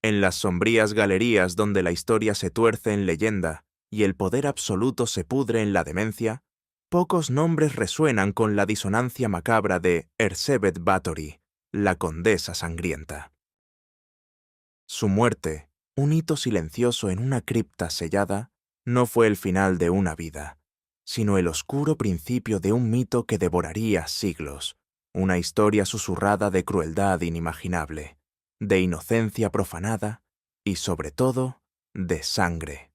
En las sombrías galerías donde la historia se tuerce en leyenda y el poder absoluto se pudre en la demencia, pocos nombres resuenan con la disonancia macabra de Erzsébet Báthory, la condesa sangrienta. Su muerte, un hito silencioso en una cripta sellada, no fue el final de una vida, sino el oscuro principio de un mito que devoraría siglos, una historia susurrada de crueldad inimaginable, de inocencia profanada y, sobre todo, de sangre.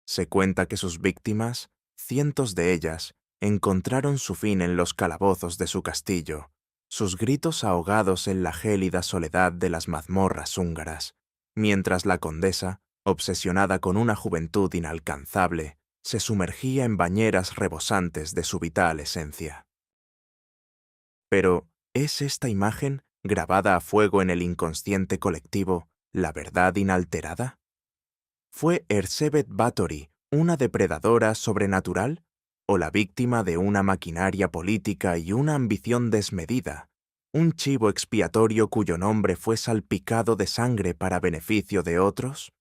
Se cuenta que sus víctimas, cientos de ellas, encontraron su fin en los calabozos de su castillo, sus gritos ahogados en la gélida soledad de las mazmorras húngaras, mientras la condesa, obsesionada con una juventud inalcanzable, se sumergía en bañeras rebosantes de su vital esencia. Pero, ¿es esta imagen, grabada a fuego en el inconsciente colectivo, la verdad inalterada? ¿Fue Erzsébet Báthory una depredadora sobrenatural o la víctima de una maquinaria política y una ambición desmedida, un chivo expiatorio cuyo nombre fue salpicado de sangre para beneficio de otros?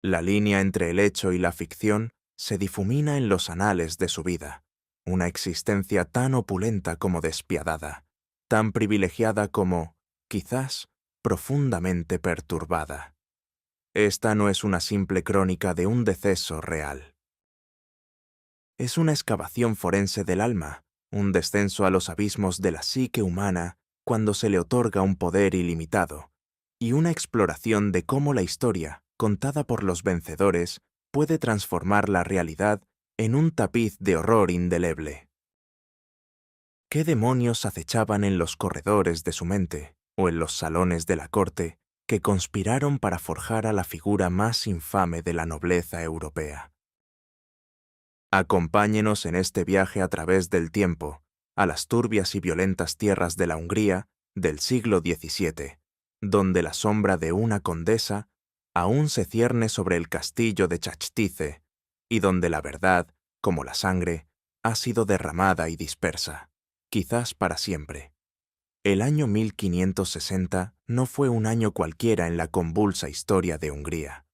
La línea entre el hecho y la ficción se difumina en los anales de su vida, una existencia tan opulenta como despiadada, tan privilegiada como, quizás, profundamente perturbada. Esta no es una simple crónica de un deceso real. Es una excavación forense del alma, un descenso a los abismos de la psique humana cuando se le otorga un poder ilimitado, y una exploración de cómo la historia, contada por los vencedores, puede transformar la realidad en un tapiz de horror indeleble. ¿Qué demonios acechaban en los corredores de su mente o en los salones de la corte que conspiraron para forjar a la figura más infame de la nobleza europea? Acompáñenos en este viaje a través del tiempo, a las turbias y violentas tierras de la Hungría del siglo XVII, donde la sombra de una condesa aún se cierne sobre el castillo de Chachtice, y donde la verdad, como la sangre, ha sido derramada y dispersa, quizás para siempre. El año 1560 no fue un año cualquiera en la convulsa historia de Hungría.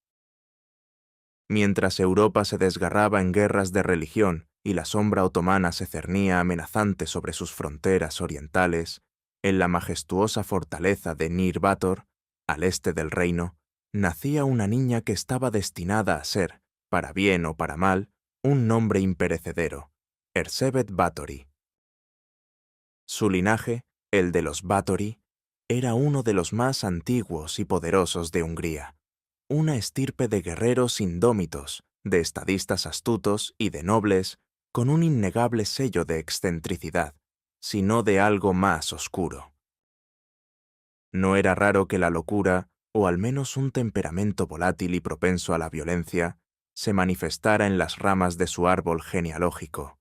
Mientras Europa se desgarraba en guerras de religión y la sombra otomana se cernía amenazante sobre sus fronteras orientales, en la majestuosa fortaleza de Nir Bátor, al este del reino, nacía una niña que estaba destinada a ser, para bien o para mal, un nombre imperecedero, Erzsébet Báthory. Su linaje, el de los Báthory, era uno de los más antiguos y poderosos de Hungría, una estirpe de guerreros indómitos, de estadistas astutos y de nobles, con un innegable sello de excentricidad, sino de algo más oscuro. No era raro que la locura, o al menos un temperamento volátil y propenso a la violencia, se manifestara en las ramas de su árbol genealógico.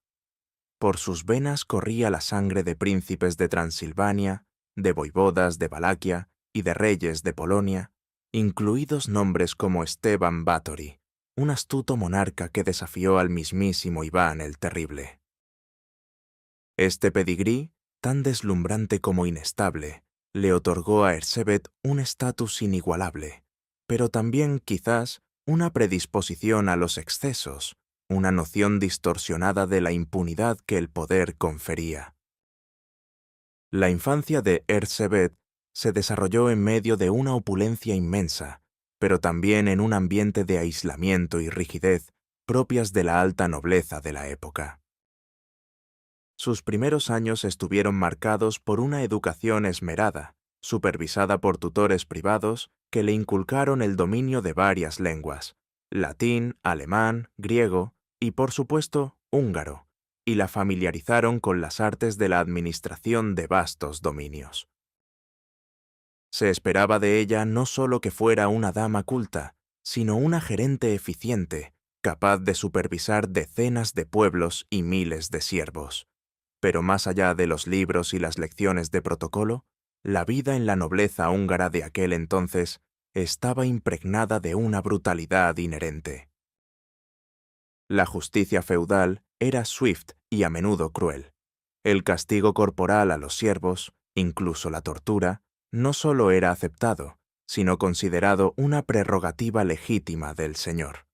Por sus venas corría la sangre de príncipes de Transilvania, de voivodas de Valaquia y de reyes de Polonia, incluidos nombres como Esteban Báthory, un astuto monarca que desafió al mismísimo Iván el Terrible. Este pedigrí, tan deslumbrante como inestable, le otorgó a Erzsébet un estatus inigualable, pero también, quizás, una predisposición a los excesos, una noción distorsionada de la impunidad que el poder confería. La infancia de Erzsébet se desarrolló en medio de una opulencia inmensa, pero también en un ambiente de aislamiento y rigidez propias de la alta nobleza de la época. Sus primeros años estuvieron marcados por una educación esmerada, supervisada por tutores privados que le inculcaron el dominio de varias lenguas, latín, alemán, griego y, por supuesto, húngaro, y la familiarizaron con las artes de la administración de vastos dominios. Se esperaba de ella no solo que fuera una dama culta, sino una gerente eficiente, capaz de supervisar decenas de pueblos y miles de siervos. Pero más allá de los libros y las lecciones de protocolo, la vida en la nobleza húngara de aquel entonces estaba impregnada de una brutalidad inherente. La justicia feudal era swift y a menudo cruel. El castigo corporal a los siervos, incluso la tortura, no solo era aceptado, sino considerado una prerrogativa legítima del señor.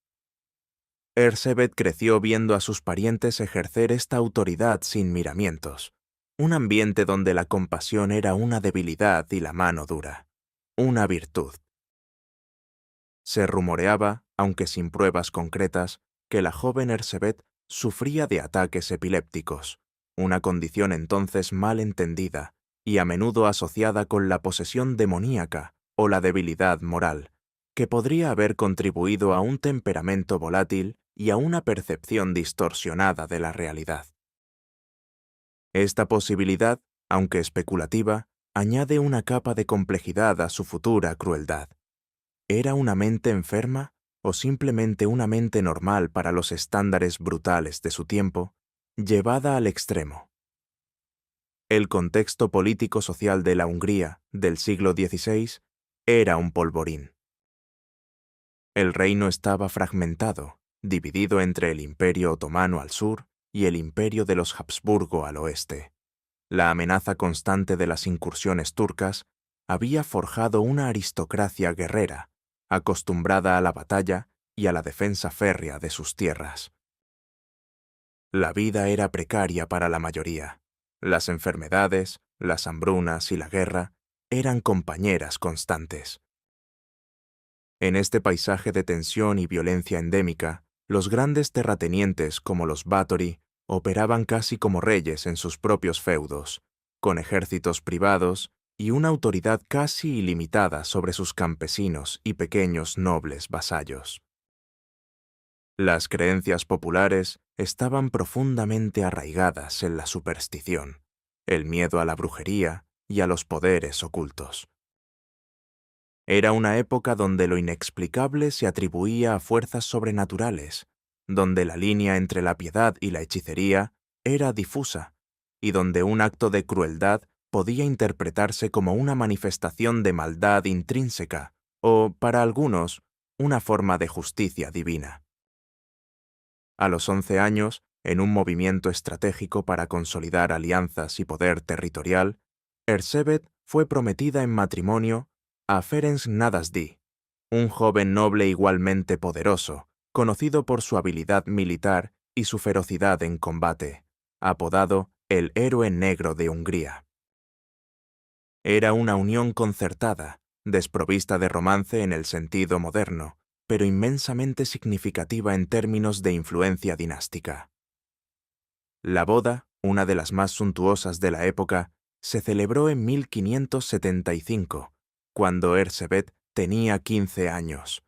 Erzsébet creció viendo a sus parientes ejercer esta autoridad sin miramientos, un ambiente donde la compasión era una debilidad y la mano dura, una virtud. Se rumoreaba, aunque sin pruebas concretas, que la joven Erzsébet sufría de ataques epilépticos, una condición entonces mal entendida y a menudo asociada con la posesión demoníaca o la debilidad moral, que podría haber contribuido a un temperamento volátil y a una percepción distorsionada de la realidad. Esta posibilidad, aunque especulativa, añade una capa de complejidad a su futura crueldad. ¿Era una mente enferma o simplemente una mente normal para los estándares brutales de su tiempo, llevada al extremo? El contexto político-social de la Hungría del siglo XVI era un polvorín. El reino estaba fragmentado, dividido entre el Imperio Otomano al sur y el Imperio de los Habsburgo al oeste. La amenaza constante de las incursiones turcas había forjado una aristocracia guerrera, acostumbrada a la batalla y a la defensa férrea de sus tierras. La vida era precaria para la mayoría. Las enfermedades, las hambrunas y la guerra eran compañeras constantes. En este paisaje de tensión y violencia endémica, los grandes terratenientes como los Báthory operaban casi como reyes en sus propios feudos, con ejércitos privados y una autoridad casi ilimitada sobre sus campesinos y pequeños nobles vasallos. Las creencias populares estaban profundamente arraigadas en la superstición, el miedo a la brujería y a los poderes ocultos. Era una época donde lo inexplicable se atribuía a fuerzas sobrenaturales, donde la línea entre la piedad y la hechicería era difusa, y donde un acto de crueldad podía interpretarse como una manifestación de maldad intrínseca o, para algunos, una forma de justicia divina. A los 11 años, en un movimiento estratégico para consolidar alianzas y poder territorial, Erzsébet fue prometida en matrimonio a Ferenc Nadasdy, un joven noble igualmente poderoso, conocido por su habilidad militar y su ferocidad en combate, apodado el héroe negro de Hungría. Era una unión concertada, desprovista de romance en el sentido moderno, pero inmensamente significativa en términos de influencia dinástica. La boda, una de las más suntuosas de la época, se celebró en 1575, cuando Erzsébet tenía 15 años.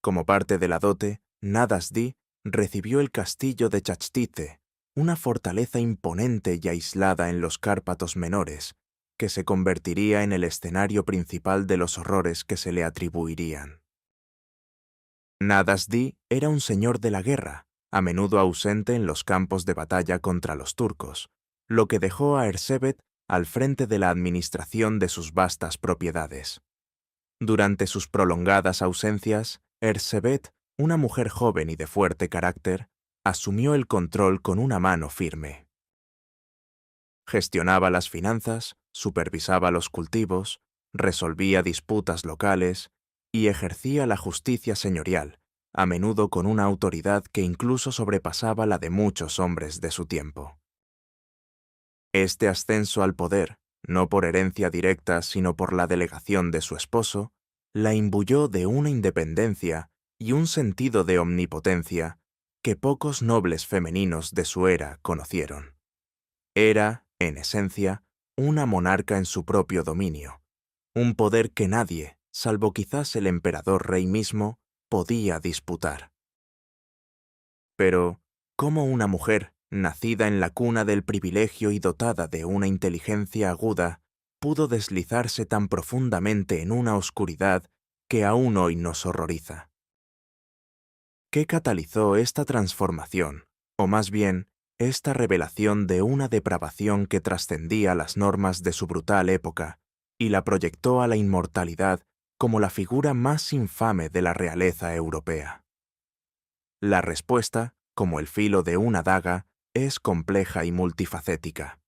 Como parte de la dote, Nadasdy recibió el castillo de Chachtice, una fortaleza imponente y aislada en los Cárpatos menores, que se convertiría en el escenario principal de los horrores que se le atribuirían. Nadasdy era un señor de la guerra, a menudo ausente en los campos de batalla contra los turcos, lo que dejó a Erzsébet al frente de la administración de sus vastas propiedades. Durante sus prolongadas ausencias, Erzsébet, una mujer joven y de fuerte carácter, asumió el control con una mano firme. Gestionaba las finanzas, supervisaba los cultivos, resolvía disputas locales y ejercía la justicia señorial, a menudo con una autoridad que incluso sobrepasaba la de muchos hombres de su tiempo. Este ascenso al poder, no por herencia directa sino por la delegación de su esposo, la imbuyó de una independencia y un sentido de omnipotencia que pocos nobles femeninos de su era conocieron. Era, en esencia, una monarca en su propio dominio, un poder que nadie, salvo quizás el emperador rey mismo, podía disputar. Pero, ¿cómo una mujer, nacida en la cuna del privilegio y dotada de una inteligencia aguda, pudo deslizarse tan profundamente en una oscuridad que aún hoy nos horroriza? ¿Qué catalizó esta transformación, o más bien, esta revelación de una depravación que trascendía las normas de su brutal época y la proyectó a la inmortalidad como la figura más infame de la realeza europea? La respuesta, como el filo de una daga, es compleja y multifacética.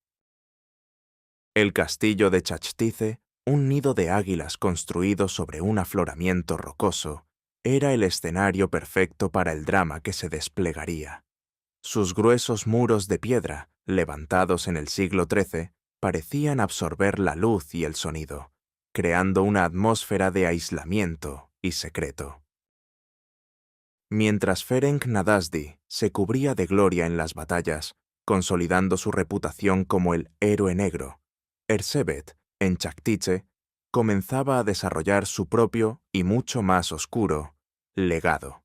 El castillo de Chachtice, un nido de águilas construido sobre un afloramiento rocoso, era el escenario perfecto para el drama que se desplegaría. Sus gruesos muros de piedra, levantados en el siglo XIII, parecían absorber la luz y el sonido, creando una atmósfera de aislamiento y secreto. Mientras Ferenc Nadasdi se cubría de gloria en las batallas, consolidando su reputación como el héroe negro, Erzsébet, en Chaktiche, comenzaba a desarrollar su propio y mucho más oscuro legado.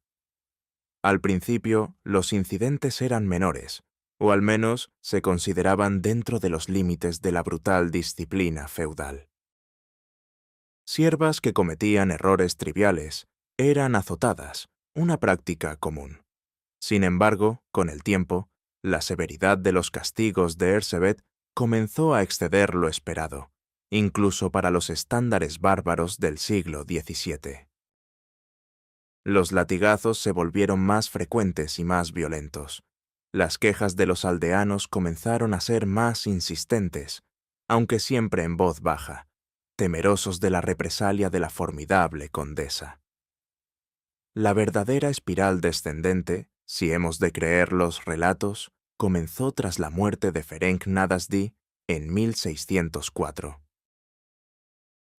Al principio, los incidentes eran menores, o al menos se consideraban dentro de los límites de la brutal disciplina feudal. Siervas que cometían errores triviales eran azotadas, una práctica común. Sin embargo, con el tiempo, la severidad de los castigos de Erzsébet comenzó a exceder lo esperado, incluso para los estándares bárbaros del siglo XVII. Los latigazos se volvieron más frecuentes y más violentos. Las quejas de los aldeanos comenzaron a ser más insistentes, aunque siempre en voz baja, temerosos de la represalia de la formidable condesa. La verdadera espiral descendente, si hemos de creer los relatos, comenzó tras la muerte de Ferenc Nadasdi en 1604.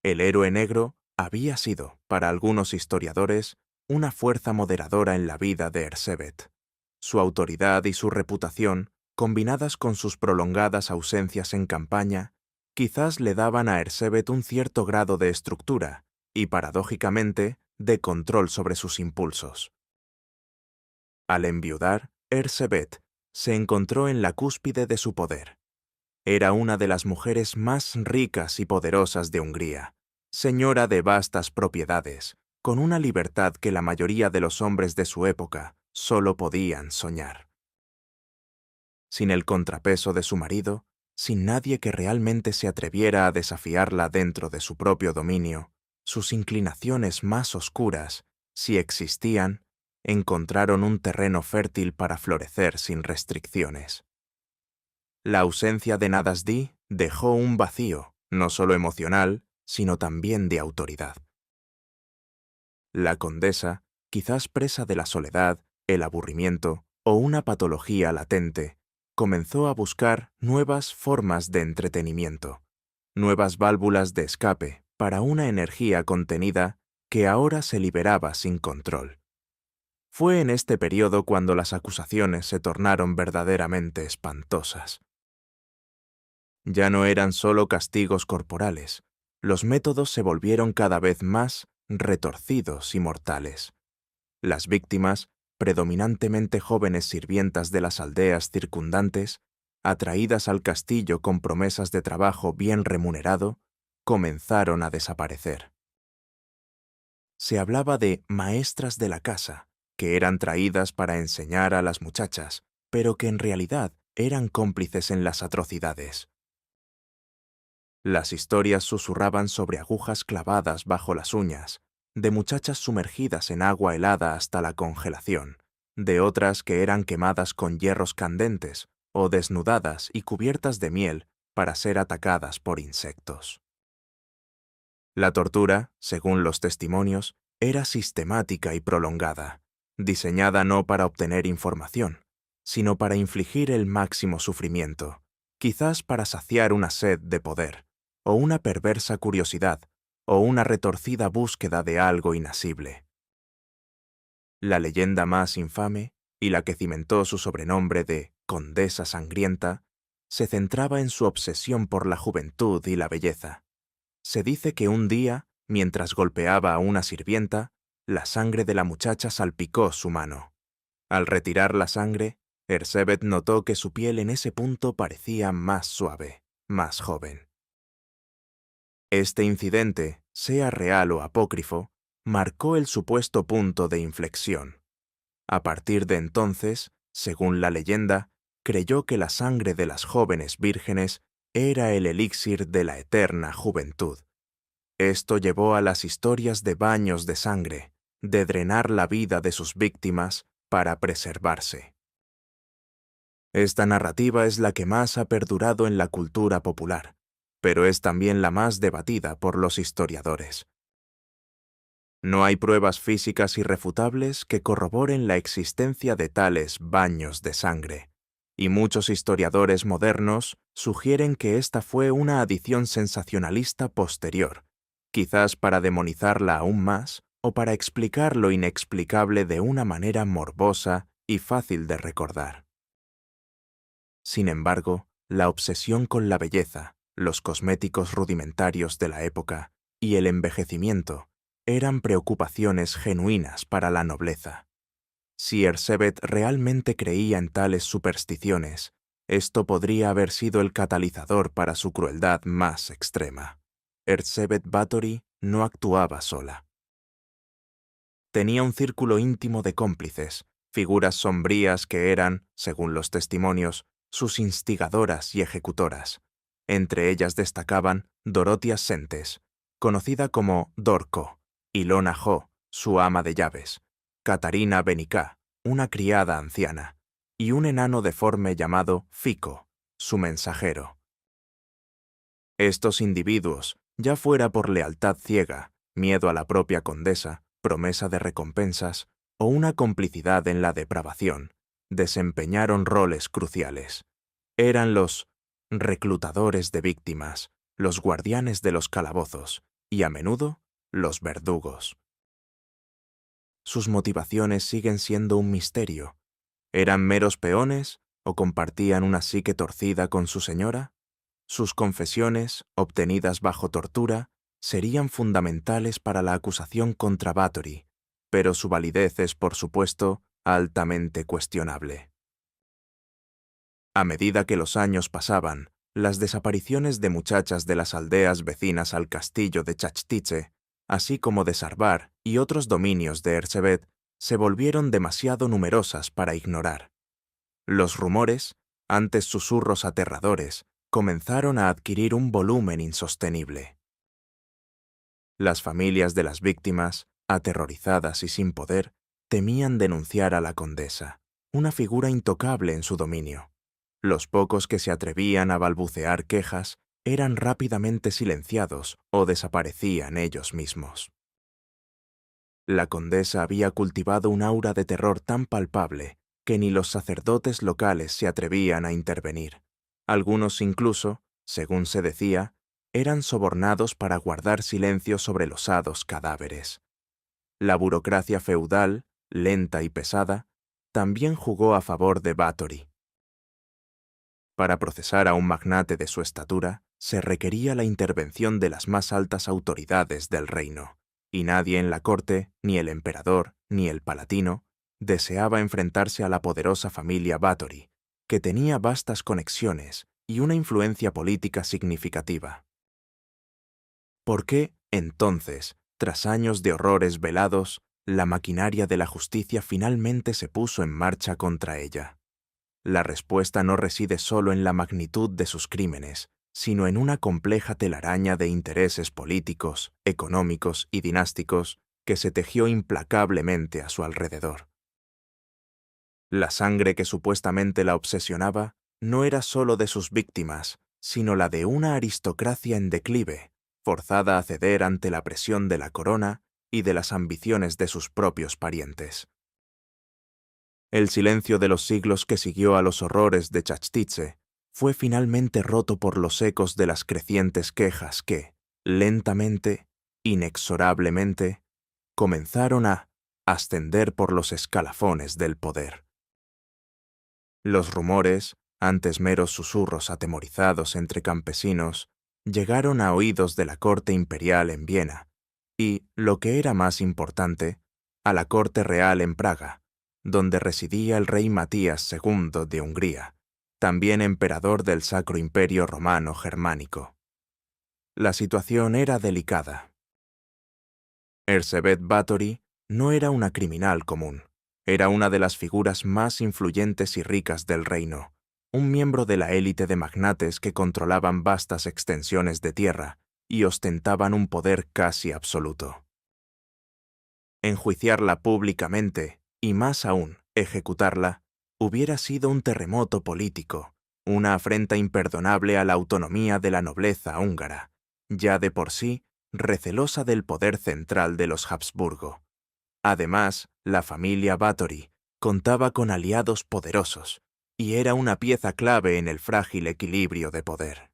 El héroe negro había sido, para algunos historiadores, una fuerza moderadora en la vida de Erzsébet. Su autoridad y su reputación, combinadas con sus prolongadas ausencias en campaña, quizás le daban a Erzsébet un cierto grado de estructura y, paradójicamente, de control sobre sus impulsos. Al enviudar, Erzsébet se encontró en la cúspide de su poder. Era una de las mujeres más ricas y poderosas de Hungría, señora de vastas propiedades, con una libertad que la mayoría de los hombres de su época solo podían soñar. Sin el contrapeso de su marido, sin nadie que realmente se atreviera a desafiarla dentro de su propio dominio, sus inclinaciones más oscuras, si existían, encontraron un terreno fértil para florecer sin restricciones. La ausencia de Nadasdi dejó un vacío, no solo emocional, sino también de autoridad. La condesa, quizás presa de la soledad, el aburrimiento o una patología latente, comenzó a buscar nuevas formas de entretenimiento, nuevas válvulas de escape para una energía contenida que ahora se liberaba sin control. Fue en este periodo cuando las acusaciones se tornaron verdaderamente espantosas. Ya no eran solo castigos corporales, los métodos se volvieron cada vez más retorcidos y mortales. Las víctimas, predominantemente jóvenes sirvientas de las aldeas circundantes, atraídas al castillo con promesas de trabajo bien remunerado, comenzaron a desaparecer. Se hablaba de maestras de la casa, que eran traídas para enseñar a las muchachas, pero que en realidad eran cómplices en las atrocidades. Las historias susurraban sobre agujas clavadas bajo las uñas, de muchachas sumergidas en agua helada hasta la congelación, de otras que eran quemadas con hierros candentes o desnudadas y cubiertas de miel para ser atacadas por insectos. La tortura, según los testimonios, era sistemática y prolongada, diseñada no para obtener información, sino para infligir el máximo sufrimiento, quizás para saciar una sed de poder, o una perversa curiosidad, o una retorcida búsqueda de algo inasible. La leyenda más infame, y la que cimentó su sobrenombre de Condesa Sangrienta, se centraba en su obsesión por la juventud y la belleza. Se dice que un día, mientras golpeaba a una sirvienta, la sangre de la muchacha salpicó su mano. Al retirar la sangre, Erzsébet notó que su piel en ese punto parecía más suave, más joven. Este incidente, sea real o apócrifo, marcó el supuesto punto de inflexión. A partir de entonces, según la leyenda, creyó que la sangre de las jóvenes vírgenes era el elixir de la eterna juventud. Esto llevó a las historias de baños de sangre, de drenar la vida de sus víctimas para preservarse. Esta narrativa es la que más ha perdurado en la cultura popular, pero es también la más debatida por los historiadores. No hay pruebas físicas irrefutables que corroboren la existencia de tales baños de sangre, y muchos historiadores modernos sugieren que esta fue una adición sensacionalista posterior, quizás para demonizarla aún más o para explicar lo inexplicable de una manera morbosa y fácil de recordar. Sin embargo, la obsesión con la belleza, los cosméticos rudimentarios de la época y el envejecimiento eran preocupaciones genuinas para la nobleza. Si Erzsébet realmente creía en tales supersticiones, esto podría haber sido el catalizador para su crueldad más extrema. Erzsébet Báthory no actuaba sola. Tenía un círculo íntimo de cómplices, figuras sombrías que eran, según los testimonios, sus instigadoras y ejecutoras. Entre ellas destacaban Dorotia Sentes, conocida como Dorco, Ilona Jo, su ama de llaves, Katarina Benicá, una criada anciana, y un enano deforme llamado Fico, su mensajero. Estos individuos, ya fuera por lealtad ciega, miedo a la propia condesa, promesa de recompensas o una complicidad en la depravación, desempeñaron roles cruciales. Eran los reclutadores de víctimas, los guardianes de los calabozos y, a menudo, los verdugos. Sus motivaciones siguen siendo un misterio. ¿Eran meros peones o compartían una psique torcida con su señora? Sus confesiones, obtenidas bajo tortura, serían fundamentales para la acusación contra Báthory, pero su validez es, por supuesto, altamente cuestionable. A medida que los años pasaban, las desapariciones de muchachas de las aldeas vecinas al castillo de Chachtice, así como de Sarbar y otros dominios de Erzsébet, se volvieron demasiado numerosas para ignorar. Los rumores, antes susurros aterradores, comenzaron a adquirir un volumen insostenible. Las familias de las víctimas, aterrorizadas y sin poder, temían denunciar a la condesa, una figura intocable en su dominio. Los pocos que se atrevían a balbucear quejas eran rápidamente silenciados o desaparecían ellos mismos. La condesa había cultivado un aura de terror tan palpable que ni los sacerdotes locales se atrevían a intervenir. Algunos incluso, según se decía, eran sobornados para guardar silencio sobre los hados cadáveres. La burocracia feudal, lenta y pesada, también jugó a favor de Báthory. Para procesar a un magnate de su estatura, se requería la intervención de las más altas autoridades del reino, y nadie en la corte, ni el emperador, ni el palatino, deseaba enfrentarse a la poderosa familia Báthory, que tenía vastas conexiones y una influencia política significativa. ¿Por qué, entonces, tras años de horrores velados, la maquinaria de la justicia finalmente se puso en marcha contra ella? La respuesta no reside solo en la magnitud de sus crímenes, sino en una compleja telaraña de intereses políticos, económicos y dinásticos que se tejió implacablemente a su alrededor. La sangre que supuestamente la obsesionaba no era solo de sus víctimas, sino la de una aristocracia en declive, forzada a ceder ante la presión de la corona y de las ambiciones de sus propios parientes. El silencio de los siglos que siguió a los horrores de Chachtice fue finalmente roto por los ecos de las crecientes quejas que, lentamente, inexorablemente, comenzaron a ascender por los escalafones del poder. Los rumores, antes meros susurros atemorizados entre campesinos, llegaron a oídos de la corte imperial en Viena y, lo que era más importante, a la corte real en Praga, donde residía el rey Matías II de Hungría, también emperador del Sacro Imperio Romano Germánico. La situación era delicada. Erzsébet Báthory no era una criminal común, era una de las figuras más influyentes y ricas del reino, un miembro de la élite de magnates que controlaban vastas extensiones de tierra y ostentaban un poder casi absoluto. Enjuiciarla públicamente, y más aún, ejecutarla, hubiera sido un terremoto político, una afrenta imperdonable a la autonomía de la nobleza húngara, ya de por sí recelosa del poder central de los Habsburgo. Además, la familia Báthory contaba con aliados poderosos y era una pieza clave en el frágil equilibrio de poder.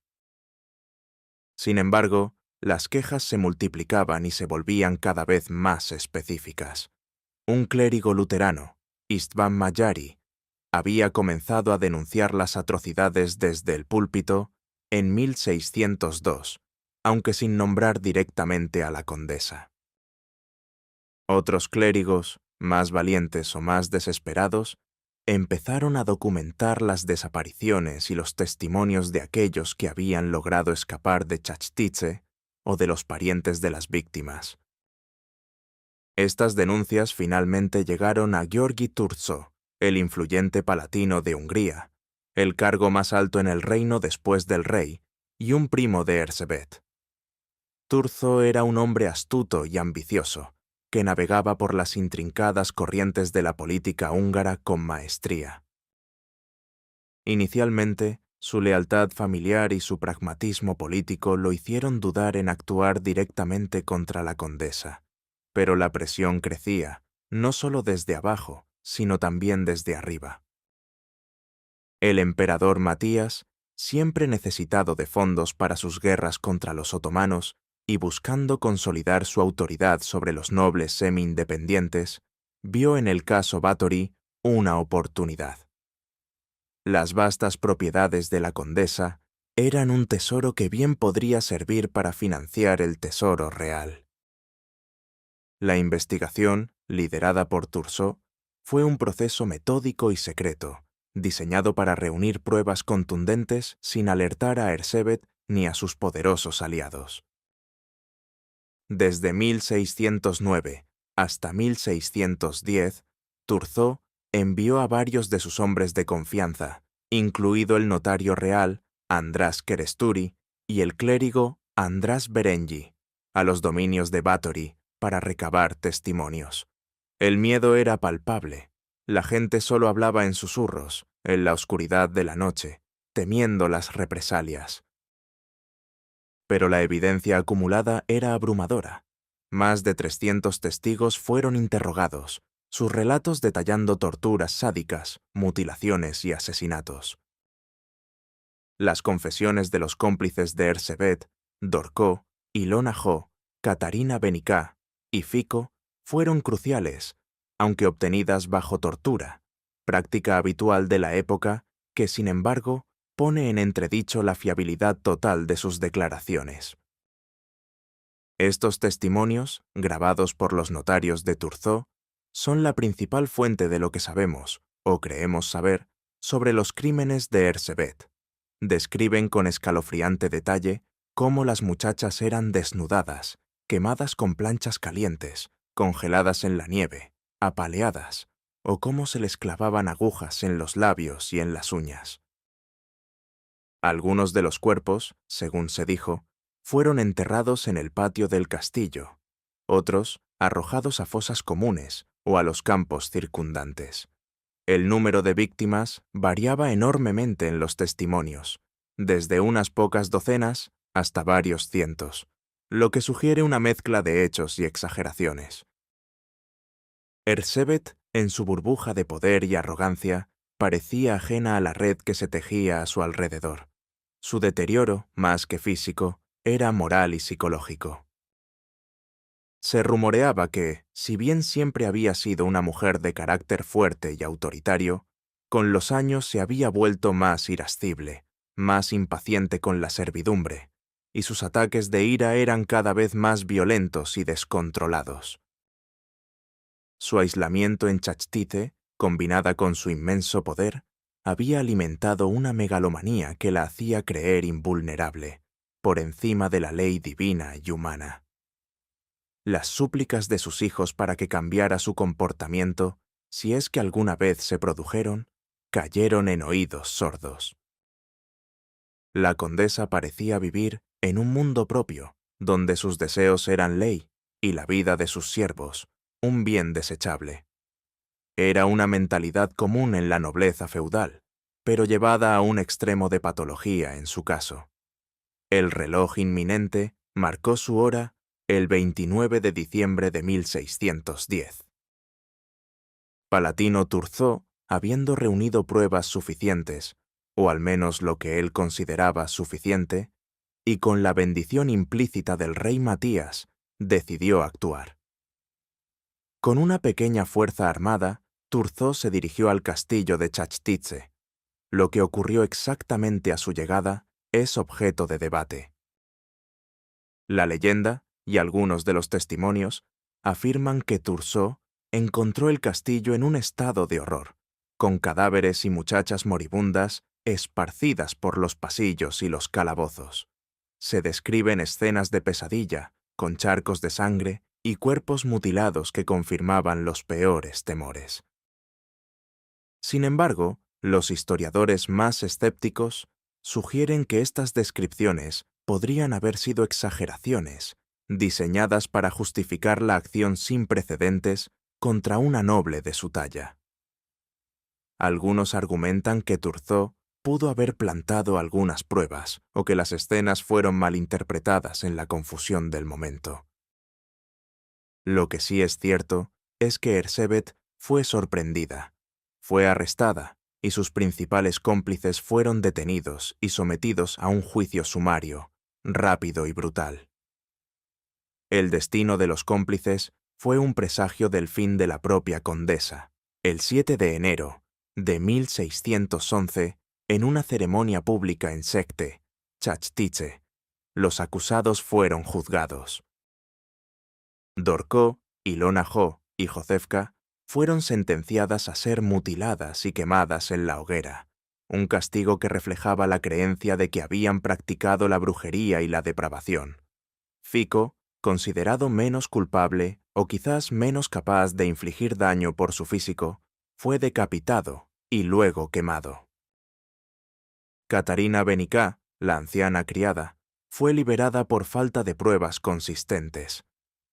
Sin embargo, las quejas se multiplicaban y se volvían cada vez más específicas. Un clérigo luterano, István Magyari, había comenzado a denunciar las atrocidades desde el púlpito en 1602, aunque sin nombrar directamente a la condesa. Otros clérigos, más valientes o más desesperados, empezaron a documentar las desapariciones y los testimonios de aquellos que habían logrado escapar de Chasztyce o de los parientes de las víctimas. Estas denuncias finalmente llegaron a György Thurzó, el influyente palatino de Hungría, el cargo más alto en el reino después del rey, y un primo de Erzsébet. Thurzó era un hombre astuto y ambicioso, que navegaba por las intrincadas corrientes de la política húngara con maestría. Inicialmente, su lealtad familiar y su pragmatismo político lo hicieron dudar en actuar directamente contra la condesa, pero la presión crecía, no solo desde abajo, sino también desde arriba. El emperador Matías, siempre necesitado de fondos para sus guerras contra los otomanos y buscando consolidar su autoridad sobre los nobles semi-independientes, vio en el caso Báthory una oportunidad. Las vastas propiedades de la condesa eran un tesoro que bien podría servir para financiar el tesoro real. La investigación, liderada por Thurzó, fue un proceso metódico y secreto, diseñado para reunir pruebas contundentes sin alertar a Erzsébet ni a sus poderosos aliados. Desde 1609 hasta 1610, Thurzó envió a varios de sus hombres de confianza, incluido el notario real András Keresztúry y el clérigo András Berenyi, a los dominios de Báthory para recabar testimonios. El miedo era palpable. La gente solo hablaba en susurros, en la oscuridad de la noche, temiendo las represalias. Pero la evidencia acumulada era abrumadora. Más de 300 testigos fueron interrogados, sus relatos detallando torturas sádicas, mutilaciones y asesinatos. Las confesiones de los cómplices de Erzsébet, Dorkó, Ilona Jó, Katarina Benicá y Fico fueron cruciales, aunque obtenidas bajo tortura, práctica habitual de la época que, sin embargo, pone en entredicho la fiabilidad total de sus declaraciones. Estos testimonios, grabados por los notarios de Thurzó, son la principal fuente de lo que sabemos, o creemos saber, sobre los crímenes de Erzsébet. Describen con escalofriante detalle cómo las muchachas eran desnudadas, quemadas con planchas calientes, congeladas en la nieve, apaleadas, o cómo se les clavaban agujas en los labios y en las uñas. Algunos de los cuerpos, según se dijo, fueron enterrados en el patio del castillo, otros arrojados a fosas comunes o a los campos circundantes. El número de víctimas variaba enormemente en los testimonios, desde unas pocas docenas hasta varios cientos, lo que sugiere una mezcla de hechos y exageraciones. Erzsébet, en su burbuja de poder y arrogancia, parecía ajena a la red que se tejía a su alrededor. Su deterioro, más que físico, era moral y psicológico. Se rumoreaba que, si bien siempre había sido una mujer de carácter fuerte y autoritario, con los años se había vuelto más irascible, más impaciente con la servidumbre, y sus ataques de ira eran cada vez más violentos y descontrolados. Su aislamiento en Chasztyce, combinada con su inmenso poder, había alimentado una megalomanía que la hacía creer invulnerable, por encima de la ley divina y humana. Las súplicas de sus hijos para que cambiara su comportamiento, si es que alguna vez se produjeron, cayeron en oídos sordos. La condesa parecía vivir en un mundo propio, donde sus deseos eran ley y la vida de sus siervos, un bien desechable. Era una mentalidad común en la nobleza feudal, pero llevada a un extremo de patología en su caso. El reloj inminente marcó su hora el 29 de diciembre de 1610. Palatino Turzó, habiendo reunido pruebas suficientes, o al menos lo que él consideraba suficiente, y con la bendición implícita del rey Matías, decidió actuar. Con una pequeña fuerza armada, Turzó se dirigió al castillo de Chachtitze. Lo que ocurrió exactamente a su llegada es objeto de debate. La leyenda, y algunos de los testimonios, afirman que Turzó encontró el castillo en un estado de horror, con cadáveres y muchachas moribundas esparcidas por los pasillos y los calabozos. Se describen escenas de pesadilla, con charcos de sangre y cuerpos mutilados que confirmaban los peores temores. Sin embargo, los historiadores más escépticos sugieren que estas descripciones podrían haber sido exageraciones, diseñadas para justificar la acción sin precedentes contra una noble de su talla. Algunos argumentan que Turzó pudo haber plantado algunas pruebas o que las escenas fueron malinterpretadas en la confusión del momento. Lo que sí es cierto es que Ersebet fue sorprendida, fue arrestada y sus principales cómplices fueron detenidos y sometidos a un juicio sumario, rápido y brutal. El destino de los cómplices fue un presagio del fin de la propia condesa. El 7 de enero de 1611, en una ceremonia pública en Sekte, Chachtitze, los acusados fueron juzgados. Dorcó, Ilona Jo y Josefka fueron sentenciadas a ser mutiladas y quemadas en la hoguera, un castigo que reflejaba la creencia de que habían practicado la brujería y la depravación. Fico, considerado menos culpable o quizás menos capaz de infligir daño por su físico, fue decapitado y luego quemado. Catarina Benicá, la anciana criada, fue liberada por falta de pruebas consistentes.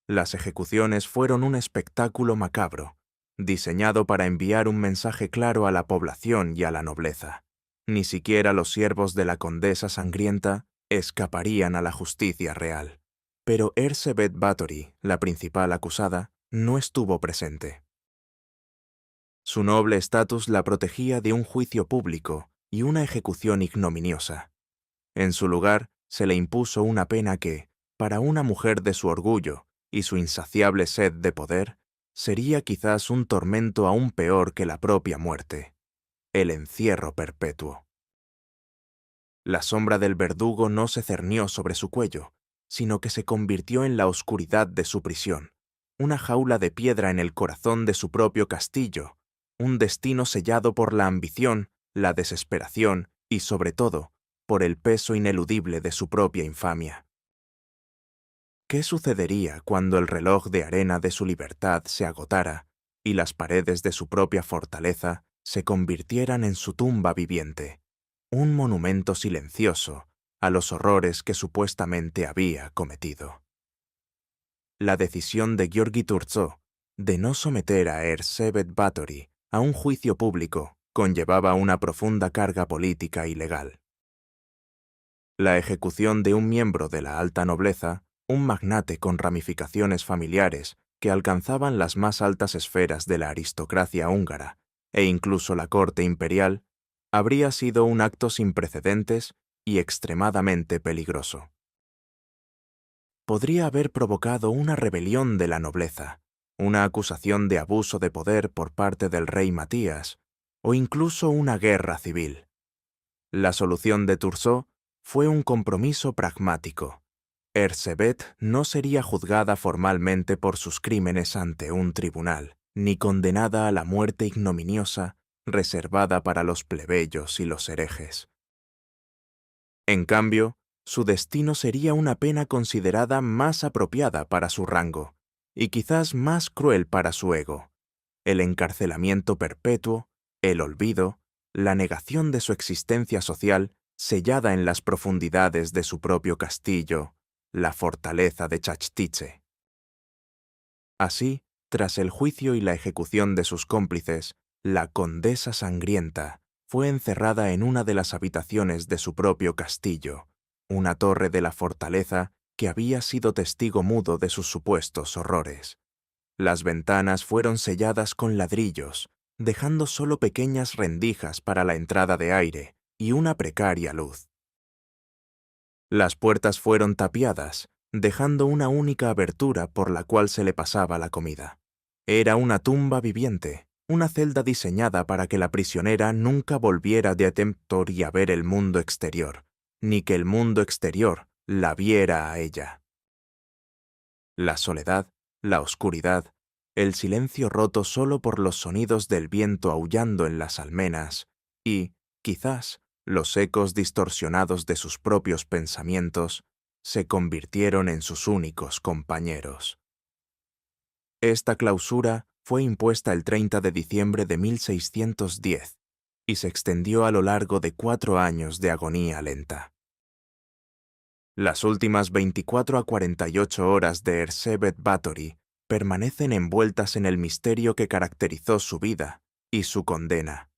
Las ejecuciones fueron un espectáculo macabro, diseñado para enviar un mensaje claro a la población y a la nobleza. Ni siquiera los siervos de la condesa sangrienta escaparían a la justicia real. Pero Ersebet Báthory, la principal acusada, no estuvo presente. Su noble estatus la protegía de un juicio público y una ejecución ignominiosa. En su lugar, se le impuso una pena que, para una mujer de su orgullo y su insaciable sed de poder, sería quizás un tormento aún peor que la propia muerte: el encierro perpetuo. La sombra del verdugo no se cernió sobre su cuello, sino que se convirtió en la oscuridad de su prisión, una jaula de piedra en el corazón de su propio castillo, un destino sellado por la ambición, la desesperación y, sobre todo, por el peso ineludible de su propia infamia. ¿Qué sucedería cuando el reloj de arena de su libertad se agotara y las paredes de su propia fortaleza se convirtieran en su tumba viviente, un monumento silencioso a los horrores que supuestamente había cometido? La decisión de Gheorghi Turzó de no someter a Ersebet Báthory a un juicio público conllevaba una profunda carga política y legal. La ejecución de un miembro de la alta nobleza, un magnate con ramificaciones familiares que alcanzaban las más altas esferas de la aristocracia húngara e incluso la corte imperial, habría sido un acto sin precedentes y extremadamente peligroso. Podría haber provocado una rebelión de la nobleza, una acusación de abuso de poder por parte del rey Matías, o incluso una guerra civil. La solución de Turzó fue un compromiso pragmático. Ersebet no sería juzgada formalmente por sus crímenes ante un tribunal, ni condenada a la muerte ignominiosa reservada para los plebeyos y los herejes. En cambio, su destino sería una pena considerada más apropiada para su rango, y quizás más cruel para su ego: el encarcelamiento perpetuo, el olvido, la negación de su existencia social sellada en las profundidades de su propio castillo, la fortaleza de Chachtitze. Así, tras el juicio y la ejecución de sus cómplices, la condesa sangrienta fue encerrada en una de las habitaciones de su propio castillo, una torre de la fortaleza que había sido testigo mudo de sus supuestos horrores. Las ventanas fueron selladas con ladrillos, dejando solo pequeñas rendijas para la entrada de aire y una precaria luz. Las puertas fueron tapiadas, dejando una única abertura por la cual se le pasaba la comida. Era una tumba viviente, una celda diseñada para que la prisionera nunca volviera de Temptor y a ver el mundo exterior, ni que el mundo exterior la viera a ella. La soledad, la oscuridad, el silencio roto solo por los sonidos del viento aullando en las almenas y, quizás, los ecos distorsionados de sus propios pensamientos se convirtieron en sus únicos compañeros. Esta clausura fue impuesta el 30 de diciembre de 1610 y se extendió a lo largo de 4 años de agonía lenta. Las últimas 24 a 48 horas de Erzsébet Báthory permanecen envueltas en el misterio que caracterizó su vida y su condena.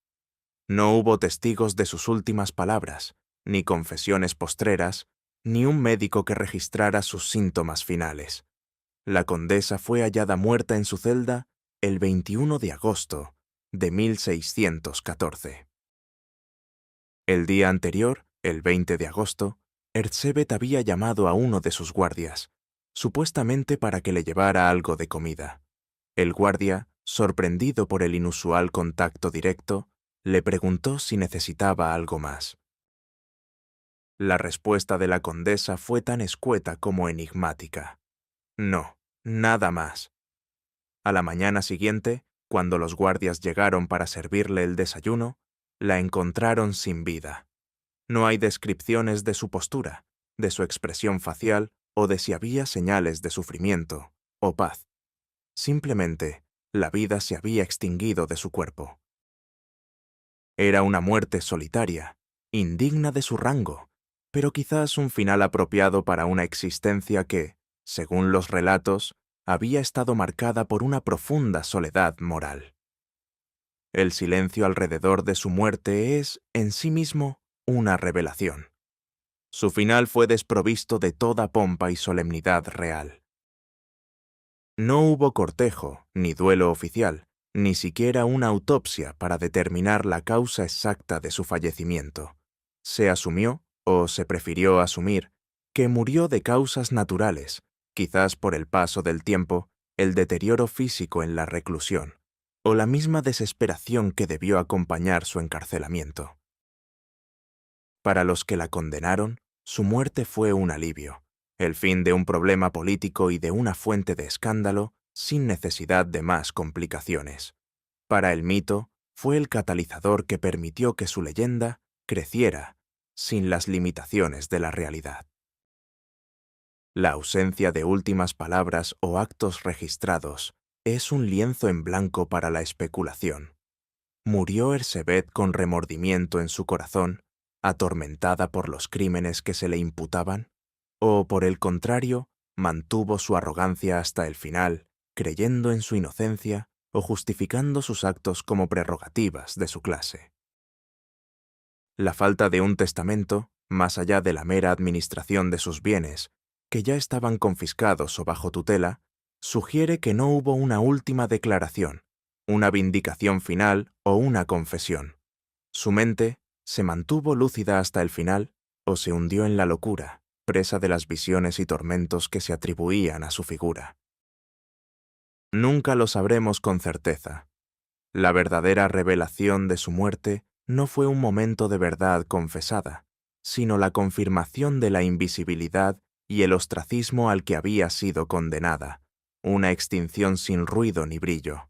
No hubo testigos de sus últimas palabras, ni confesiones postreras, ni un médico que registrara sus síntomas finales. La condesa fue hallada muerta en su celda el 21 de agosto de 1614. El día anterior, el 20 de agosto, Erzsébet había llamado a uno de sus guardias, supuestamente para que le llevara algo de comida. El guardia, sorprendido por el inusual contacto directo, le preguntó si necesitaba algo más. La respuesta de la condesa fue tan escueta como enigmática. No, nada más. A la mañana siguiente, cuando los guardias llegaron para servirle el desayuno, la encontraron sin vida. No hay descripciones de su postura, de su expresión facial o de si había señales de sufrimiento o paz. Simplemente, la vida se había extinguido de su cuerpo. Era una muerte solitaria, indigna de su rango, pero quizás un final apropiado para una existencia que, según los relatos, había estado marcada por una profunda soledad moral. El silencio alrededor de su muerte es, en sí mismo, una revelación. Su final fue desprovisto de toda pompa y solemnidad real. No hubo cortejo, ni duelo oficial, ni siquiera una autopsia para determinar la causa exacta de su fallecimiento. Se asumió, o se prefirió asumir, que murió de causas naturales, quizás por el paso del tiempo, el deterioro físico en la reclusión, o la misma desesperación que debió acompañar su encarcelamiento. Para los que la condenaron, su muerte fue un alivio, el fin de un problema político y de una fuente de escándalo sin necesidad de más complicaciones. Para el mito, fue el catalizador que permitió que su leyenda creciera sin las limitaciones de la realidad. La ausencia de últimas palabras o actos registrados es un lienzo en blanco para la especulación. ¿Murió Erzsébet con remordimiento en su corazón, atormentada por los crímenes que se le imputaban? ¿O, por el contrario, mantuvo su arrogancia hasta el final, creyendo en su inocencia o justificando sus actos como prerrogativas de su clase? La falta de un testamento, más allá de la mera administración de sus bienes, que ya estaban confiscados o bajo tutela, sugiere que no hubo una última declaración, una vindicación final o una confesión. Su mente se mantuvo lúcida hasta el final o se hundió en la locura, presa de las visiones y tormentos que se atribuían a su figura. Nunca lo sabremos con certeza. La verdadera revelación de su muerte no fue un momento de verdad confesada, sino la confirmación de la invisibilidad y el ostracismo al que había sido condenada, una extinción sin ruido ni brillo.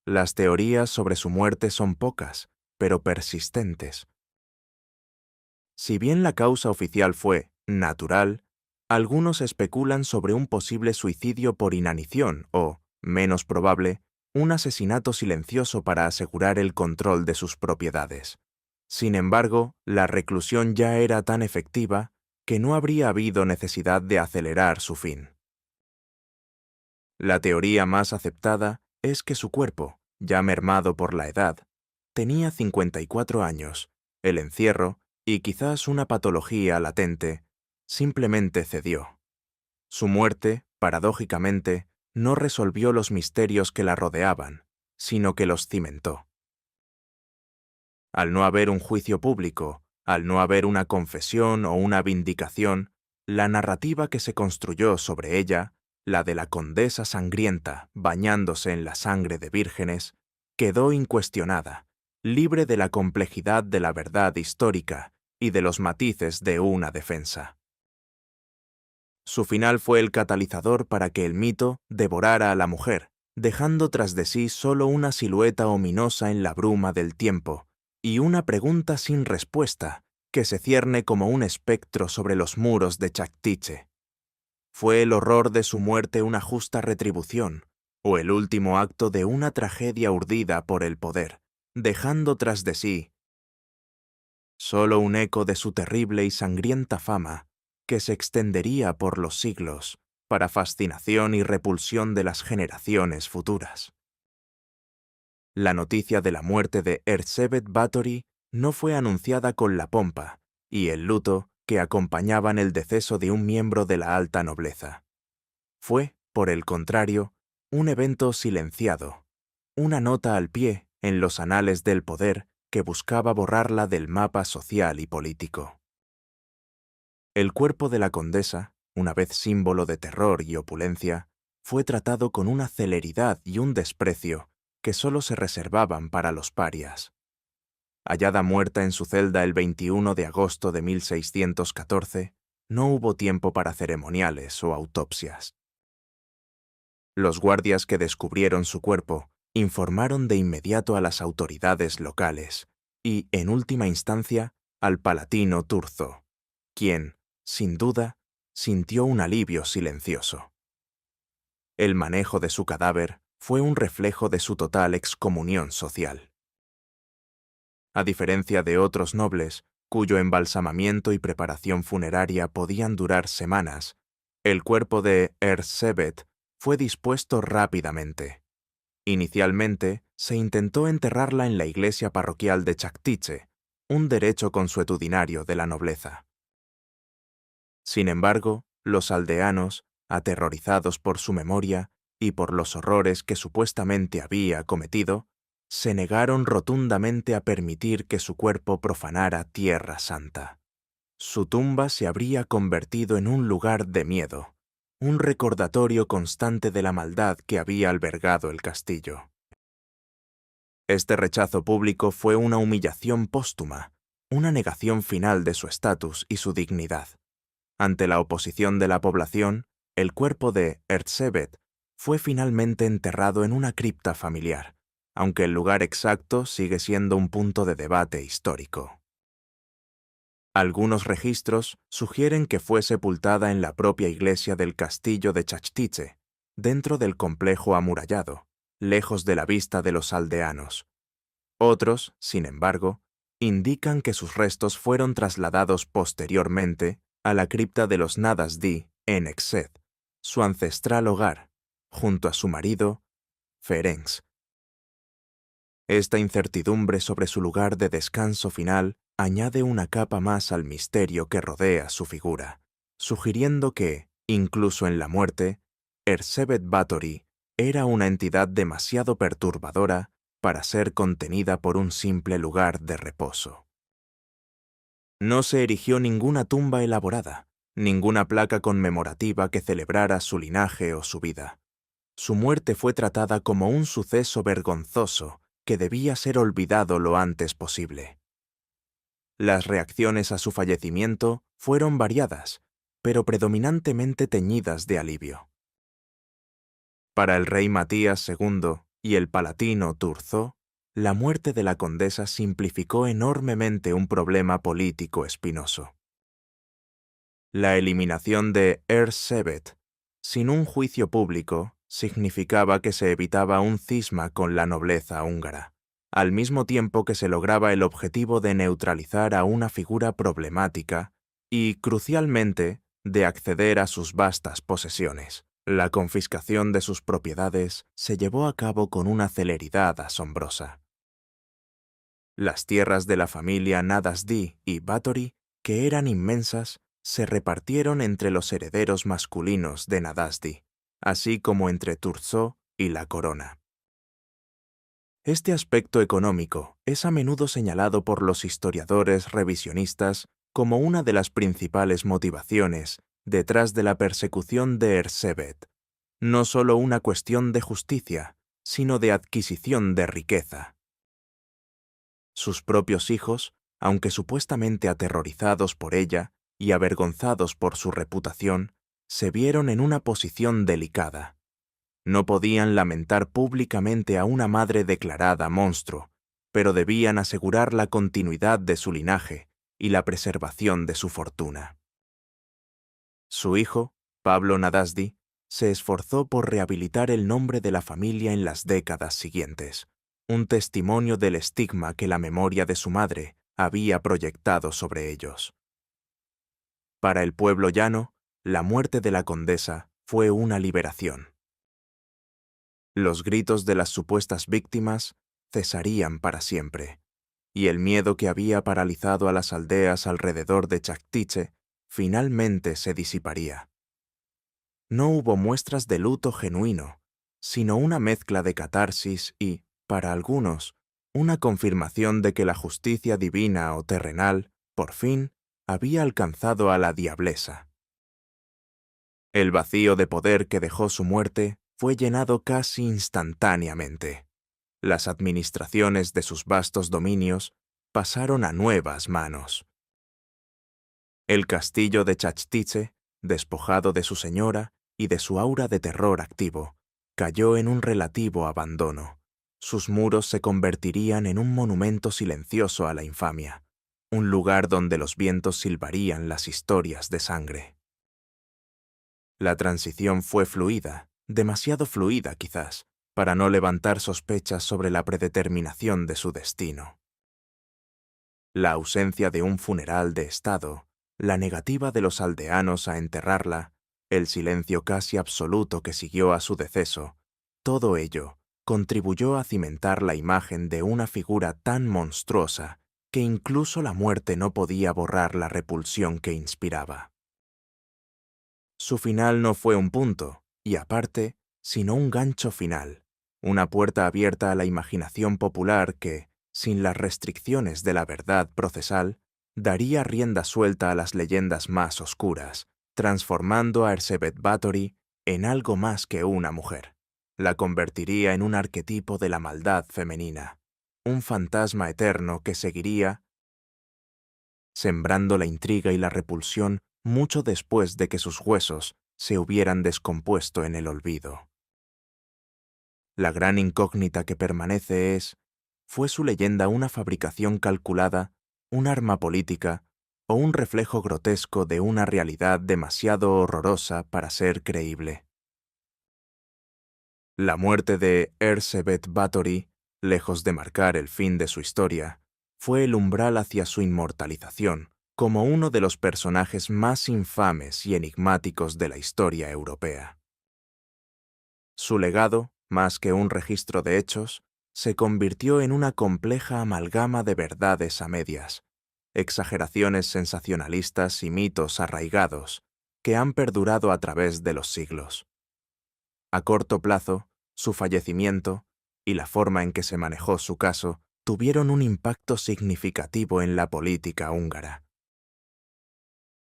Las teorías sobre su muerte son pocas, pero persistentes. Si bien la causa oficial fue natural, algunos especulan sobre un posible suicidio por inanición o, menos probable, un asesinato silencioso para asegurar el control de sus propiedades. Sin embargo, la reclusión ya era tan efectiva que no habría habido necesidad de acelerar su fin. La teoría más aceptada es que su cuerpo, ya mermado por la edad, tenía 54 años, el encierro, y quizás una patología latente, simplemente cedió. Su muerte, paradójicamente, no resolvió los misterios que la rodeaban, sino que los cimentó. Al no haber un juicio público, al no haber una confesión o una vindicación, la narrativa que se construyó sobre ella, la de la condesa sangrienta bañándose en la sangre de vírgenes, quedó incuestionada, libre de la complejidad de la verdad histórica y de los matices de una defensa. Su final fue el catalizador para que el mito devorara a la mujer, dejando tras de sí solo una silueta ominosa en la bruma del tiempo, y una pregunta sin respuesta que se cierne como un espectro sobre los muros de Chactiche. ¿Fue el horror de su muerte una justa retribución, o el último acto de una tragedia urdida por el poder, dejando tras de sí solo un eco de su terrible y sangrienta fama que se extendería por los siglos para fascinación y repulsión de las generaciones futuras? La noticia de la muerte de Erzsébet Báthory no fue anunciada con la pompa y el luto que acompañaban el deceso de un miembro de la alta nobleza. Fue, por el contrario, un evento silenciado, una nota al pie en los anales del poder que buscaba borrarla del mapa social y político. El cuerpo de la condesa, una vez símbolo de terror y opulencia, fue tratado con una celeridad y un desprecio que solo se reservaban para los parias. Hallada muerta en su celda el 21 de agosto de 1614, no hubo tiempo para ceremoniales o autopsias. Los guardias que descubrieron su cuerpo informaron de inmediato a las autoridades locales y, en última instancia, al palatino Turzo, quien, sin duda, sintió un alivio silencioso. El manejo de su cadáver fue un reflejo de su total excomunión social. A diferencia de otros nobles, cuyo embalsamamiento y preparación funeraria podían durar semanas, el cuerpo de Erzsébet fue dispuesto rápidamente. Inicialmente, se intentó enterrarla en la iglesia parroquial de Chactiche, un derecho consuetudinario de la nobleza. Sin embargo, los aldeanos, aterrorizados por su memoria y por los horrores que supuestamente había cometido, se negaron rotundamente a permitir que su cuerpo profanara Tierra Santa. Su tumba se habría convertido en un lugar de miedo, un recordatorio constante de la maldad que había albergado el castillo. Este rechazo público fue una humillación póstuma, una negación final de su estatus y su dignidad. Ante la oposición de la población, el cuerpo de Erzsébet fue finalmente enterrado en una cripta familiar, aunque el lugar exacto sigue siendo un punto de debate histórico. Algunos registros sugieren que fue sepultada en la propia iglesia del castillo de Chactiche, dentro del complejo amurallado, lejos de la vista de los aldeanos. Otros, sin embargo, indican que sus restos fueron trasladados posteriormente a la cripta de los Nadasdi en Exed, su ancestral hogar, junto a su marido, Ferenc. Esta incertidumbre sobre su lugar de descanso final añade una capa más al misterio que rodea su figura, sugiriendo que, incluso en la muerte, Erzsébet Báthory era una entidad demasiado perturbadora para ser contenida por un simple lugar de reposo. No se erigió ninguna tumba elaborada, ninguna placa conmemorativa que celebrara su linaje o su vida. Su muerte fue tratada como un suceso vergonzoso que debía ser olvidado lo antes posible. Las reacciones a su fallecimiento fueron variadas, pero predominantemente teñidas de alivio. Para el rey Matías II y el palatino Turzo, la muerte de la condesa simplificó enormemente un problema político espinoso. La eliminación de Erzsébet, sin un juicio público, significaba que se evitaba un cisma con la nobleza húngara, al mismo tiempo que se lograba el objetivo de neutralizar a una figura problemática y, crucialmente, de acceder a sus vastas posesiones. La confiscación de sus propiedades se llevó a cabo con una celeridad asombrosa. Las tierras de la familia Nadasdi y Báthory, que eran inmensas, se repartieron entre los herederos masculinos de Nadasdi, así como entre Thurzó y la corona. Este aspecto económico es a menudo señalado por los historiadores revisionistas como una de las principales motivaciones detrás de la persecución de Erzsébet, no solo una cuestión de justicia, sino de adquisición de riqueza. Sus propios hijos, aunque supuestamente aterrorizados por ella y avergonzados por su reputación, se vieron en una posición delicada. No podían lamentar públicamente a una madre declarada monstruo, pero debían asegurar la continuidad de su linaje y la preservación de su fortuna. Su hijo, Pablo Nadasdi, se esforzó por rehabilitar el nombre de la familia en las décadas siguientes, un testimonio del estigma que la memoria de su madre había proyectado sobre ellos. Para el pueblo llano, la muerte de la condesa fue una liberación. Los gritos de las supuestas víctimas cesarían para siempre, y el miedo que había paralizado a las aldeas alrededor de Chaktiche finalmente se disiparía. No hubo muestras de luto genuino, sino una mezcla de catarsis y, para algunos, una confirmación de que la justicia divina o terrenal, por fin, había alcanzado a la diablesa. El vacío de poder que dejó su muerte fue llenado casi instantáneamente. Las administraciones de sus vastos dominios pasaron a nuevas manos. El castillo de Chachtiche, despojado de su señora y de su aura de terror activo, cayó en un relativo abandono. Sus muros se convertirían en un monumento silencioso a la infamia, un lugar donde los vientos silbarían las historias de sangre. La transición fue fluida, demasiado fluida quizás, para no levantar sospechas sobre la predeterminación de su destino. La ausencia de un funeral de Estado, la negativa de los aldeanos a enterrarla, el silencio casi absoluto que siguió a su deceso, todo ello contribuyó a cimentar la imagen de una figura tan monstruosa que incluso la muerte no podía borrar la repulsión que inspiraba. Su final no fue un punto, y aparte, sino un gancho final, una puerta abierta a la imaginación popular que, sin las restricciones de la verdad procesal, daría rienda suelta a las leyendas más oscuras, transformando a Erzsébet Báthory en algo más que una mujer. La convertiría en un arquetipo de la maldad femenina, un fantasma eterno que seguiría sembrando la intriga y la repulsión mucho después de que sus huesos se hubieran descompuesto en el olvido. La gran incógnita que permanece es, ¿fue su leyenda una fabricación calculada, un arma política o un reflejo grotesco de una realidad demasiado horrorosa para ser creíble? La muerte de Erzsébet Báthory, lejos de marcar el fin de su historia, fue el umbral hacia su inmortalización como uno de los personajes más infames y enigmáticos de la historia europea. Su legado, más que un registro de hechos, se convirtió en una compleja amalgama de verdades a medias, exageraciones sensacionalistas y mitos arraigados que han perdurado a través de los siglos. A corto plazo, su fallecimiento y la forma en que se manejó su caso tuvieron un impacto significativo en la política húngara.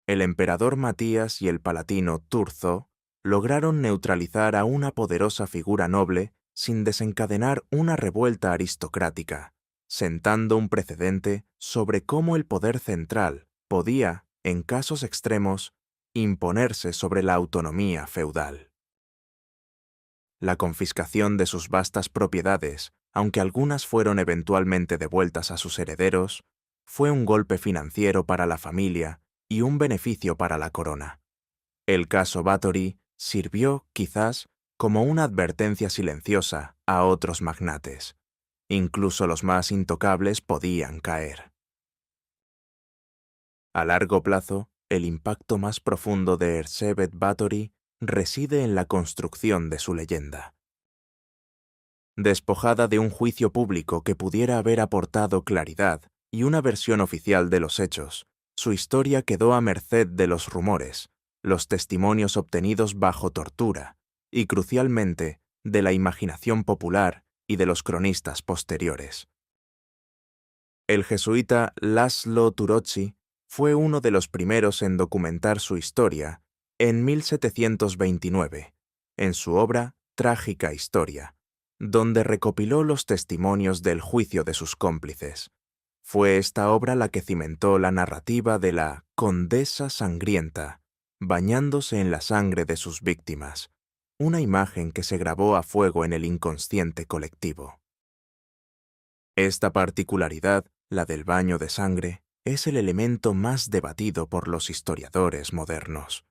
El emperador Matías y el palatino Thurzó lograron neutralizar a una poderosa figura noble sin desencadenar una revuelta aristocrática, sentando un precedente sobre cómo el poder central podía, en casos extremos, imponerse sobre la autonomía feudal. La confiscación de sus vastas propiedades, aunque algunas fueron eventualmente devueltas a sus herederos, fue un golpe financiero para la familia y un beneficio para la corona. El caso Báthory sirvió, quizás, como una advertencia silenciosa a otros magnates. Incluso los más intocables podían caer. A largo plazo, el impacto más profundo de Erzsébet Báthory reside en la construcción de su leyenda. Despojada de un juicio público que pudiera haber aportado claridad y una versión oficial de los hechos, su historia quedó a merced de los rumores, los testimonios obtenidos bajo tortura y, crucialmente, de la imaginación popular y de los cronistas posteriores. El jesuita Laszlo Turoczi fue uno de los primeros en documentar su historia en 1729, en su obra Trágica Historia, donde recopiló los testimonios del juicio de sus cómplices. Fue esta obra la que cimentó la narrativa de la Condesa Sangrienta, bañándose en la sangre de sus víctimas, una imagen que se grabó a fuego en el inconsciente colectivo. Esta particularidad, la del baño de sangre, es el elemento más debatido por los historiadores modernos.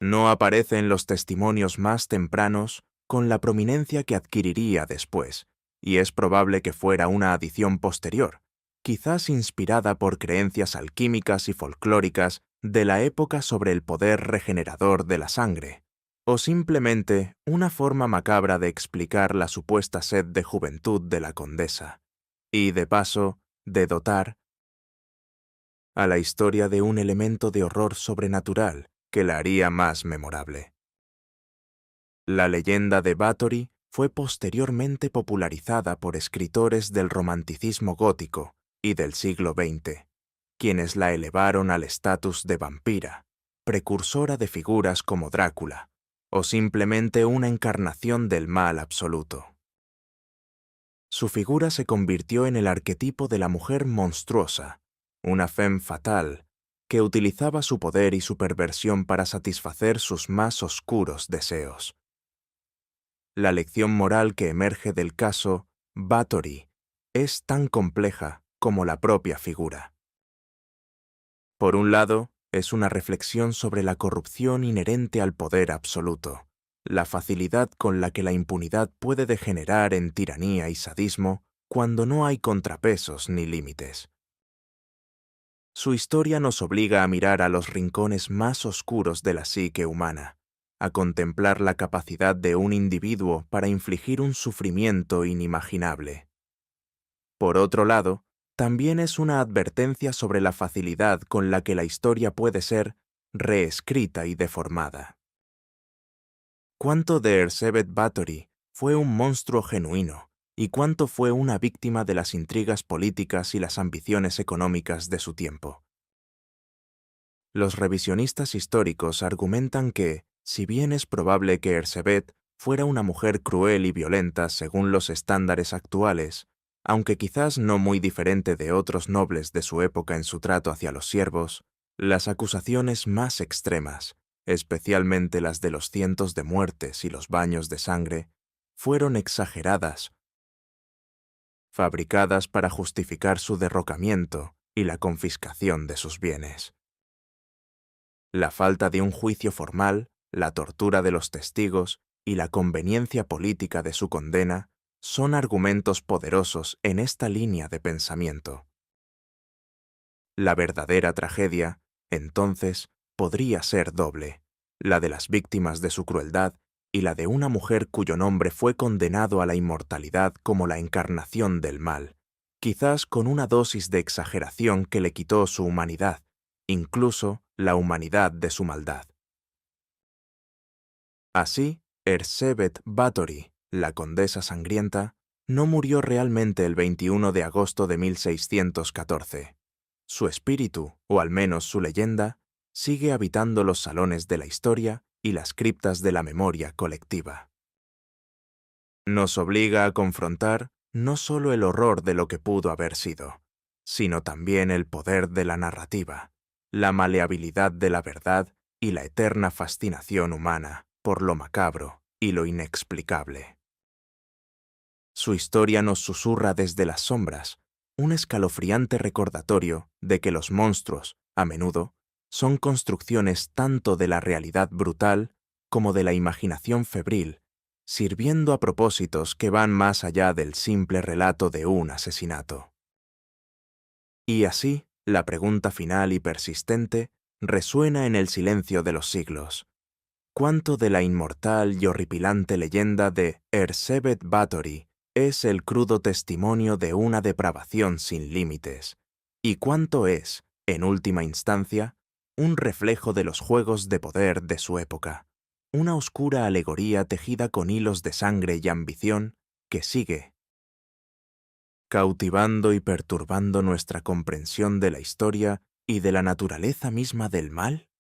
No aparece en los testimonios más tempranos con la prominencia que adquiriría después, y es probable que fuera una adición posterior, quizás inspirada por creencias alquímicas y folclóricas de la época sobre el poder regenerador de la sangre, o simplemente una forma macabra de explicar la supuesta sed de juventud de la condesa, y, de paso, de dotar a la historia de un elemento de horror sobrenatural que la haría más memorable. La leyenda de Bathory fue posteriormente popularizada por escritores del romanticismo gótico y del siglo XX, quienes la elevaron al estatus de vampira, precursora de figuras como Drácula, o simplemente una encarnación del mal absoluto. Su figura se convirtió en el arquetipo de la mujer monstruosa, una femme fatale, que utilizaba su poder y su perversión para satisfacer sus más oscuros deseos. La lección moral que emerge del caso Bathory es tan compleja como la propia figura. Por un lado, es una reflexión sobre la corrupción inherente al poder absoluto, la facilidad con la que la impunidad puede degenerar en tiranía y sadismo cuando no hay contrapesos ni límites. Su historia nos obliga a mirar a los rincones más oscuros de la psique humana, a contemplar la capacidad de un individuo para infligir un sufrimiento inimaginable. Por otro lado, también es una advertencia sobre la facilidad con la que la historia puede ser reescrita y deformada. ¿Cuánto de Erzsébet Bathory fue un monstruo genuino y cuánto fue una víctima de las intrigas políticas y las ambiciones económicas de su tiempo? Los revisionistas históricos argumentan que, si bien es probable que Erzsébet fuera una mujer cruel y violenta según los estándares actuales, aunque quizás no muy diferente de otros nobles de su época en su trato hacia los siervos, las acusaciones más extremas, especialmente las de los cientos de muertes y los baños de sangre, fueron exageradas, fabricadas para justificar su derrocamiento y la confiscación de sus bienes. La falta de un juicio formal, la tortura de los testigos y la conveniencia política de su condena son argumentos poderosos en esta línea de pensamiento. La verdadera tragedia, entonces, podría ser doble, la de las víctimas de su crueldad y la de una mujer cuyo nombre fue condenado a la inmortalidad como la encarnación del mal, quizás con una dosis de exageración que le quitó su humanidad, incluso la humanidad de su maldad. Así, Erzsébet Bathory, la condesa sangrienta, no murió realmente el 21 de agosto de 1614. Su espíritu, o al menos su leyenda, sigue habitando los salones de la historia y las criptas de la memoria colectiva. Nos obliga a confrontar no solo el horror de lo que pudo haber sido, sino también el poder de la narrativa, la maleabilidad de la verdad y la eterna fascinación humana por lo macabro y lo inexplicable. Su historia nos susurra desde las sombras un escalofriante recordatorio de que los monstruos, a menudo, son construcciones tanto de la realidad brutal como de la imaginación febril, sirviendo a propósitos que van más allá del simple relato de un asesinato. Y así, la pregunta final y persistente resuena en el silencio de los siglos. ¿Cuánto de la inmortal y horripilante leyenda de Erzsébet Báthory es el crudo testimonio de una depravación sin límites? ¿Y cuánto es, en última instancia, un reflejo de los juegos de poder de su época? Una oscura alegoría tejida con hilos de sangre y ambición que sigue cautivando y perturbando nuestra comprensión de la historia y de la naturaleza misma del mal?